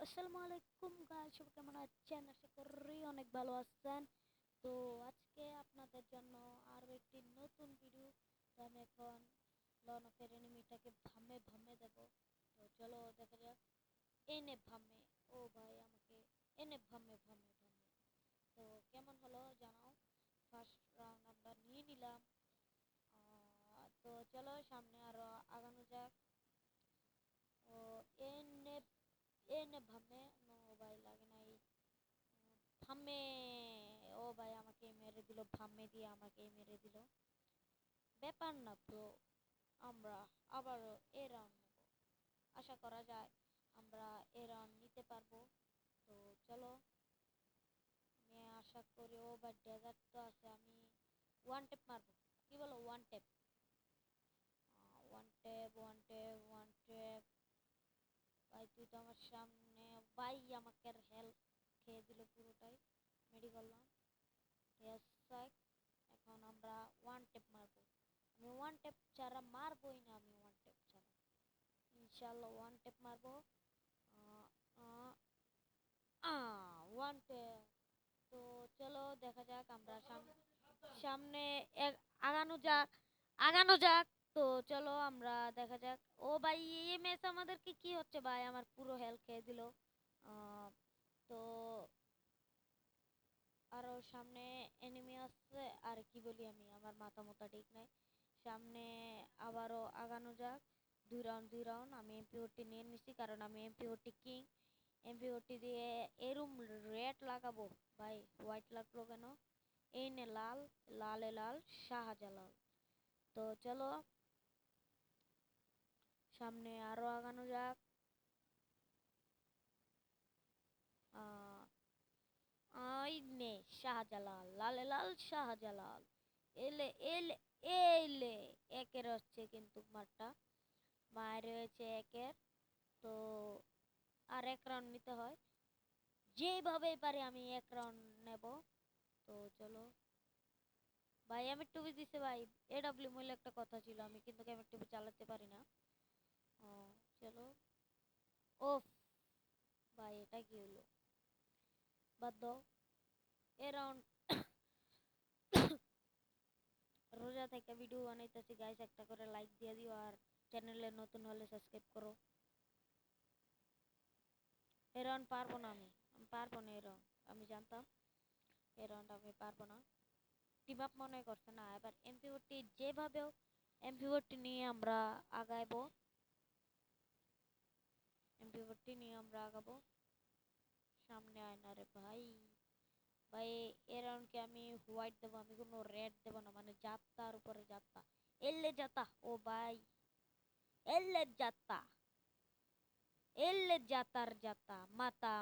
আসসালামু আলাইকুম গাইস, সবাই কেমন আছেন? আশা করি অনেক ভালো আছেন। তো আজকে আপনাদের জন্য আরো একটি নতুন ভিডিও। তো আমি এখন লন অফ এনিমিটাকে ভামে ভামে দেব। তো চলো দেখা যাক। এনে ভামে, ও ভাই আমাকে এনে ভামে ভামে ভামে। তো কেমন হলো জানাও। ফার্স্ট রাউন্ড আমরা নিয়ে নিলাম। তো চলো সামনে আরো আগানো যাক। ও এনে এনে ভামে, নো ভাই লাগে নাই। ভামে, ও ভাই আমাকে মেরে দিল, ভামে দিয়ে আমাকে মেরে দিল। ব্যাপার না ব্রো, আমরা আবারও এ রাউন্ড নেব। আশা করা যায় আমরা এ রাউন্ড নিতে পারবো। তো চলো, আমি আশা করি। ও ভাই ডেজার্ট তো আছে, আমি ওয়ান টেপ মারবো। কি বলো? One tape, one tape, one tape, one tape. ভাই তুই তো আমার সামনে। ভাই আমাকে হেল্প খেয়ে দিল পুরোটাই। মেডি করলাম। এখন আমরা ওয়ান টেপ মারবো। আমি ওয়ান টেপ ছাড়া মারবোই না, আমি ওয়ান টেপ ছাড়া ইনশাল্লাহ ওয়ান টেপ মারবো। One tape. তো চলো দেখা যাক, আমরা সামনে আগানো যাক, আগানো যাক। তো চলো আমরা দেখা যাক। ও ভাই এই ম্যাচ আমাদেরকে কি হচ্ছে ভাই, আমার পুরো হেলথ খেয়ে দিল। আহ, তো আরো সামনে এনিমি আসছে, আর কি বলি, আমি আমার মাথা মোতা ঠিক নাই। সামনে আবারও আগানো যাক। দুই রাউন্ড আমি এমপি নিয়ে নিছি, কারণ আমি এমপি কিং। এমপি দিয়ে এরুম রেড লাগাবো। ভাই হোয়াইট লাগলো কেন? এই নে লাল, লালে লাল শাহজালাল। তো চলো সামনে আরো আগানো যাক। আহ আই নে শাহজালাল, লালে লাল শাহজালাল। এলে এলে এলে একের হচ্ছে কিন্তু মারটা, মায়ের রয়েছে একের। তো আর এক রাউন্ড নিতে হয়, যেভাবেই পারি আমি এক রাউন্ড নেব। তো চলো ভাই, আমি টুবি দিছে ভাই। এডব্লিউ মূল্য একটা কথা ছিল, আমি কিন্তু আমি টুবি চালাতে পারি না। ও চলো। ও ভাই এটা কি হলো? বাদ দাও। এ রাউন্ড রোজা থেকে ভিডিও বানাইতেছি গাইস, একটা করে লাইক দিয়ে দিও, আর চ্যানেলে নতুন হলে সাবস্ক্রাইব করো। এ রাউন্ড পারবো না, আমি পারবো না এ রাউন্ড। আমি জানতাম এ রাউন্ড আমি পারবো না। টিম আপ মনে করছে না, এবার এমপি যেভাবেও এমপি নিয়ে আমরা আগাইবো। এমপি নিয়ে আমরা আগাবো। সামনে আয় না রে ভাই। ভাই এ রাউন্ডকে আমি হোয়াইট দেবো, আমি কোনো রেড দেবো না, মানে যাত্রার উপরে যাত্রা। এলে যাতা, ও ভাই এলে যাতা, এলে যাতার যাতা মাতা।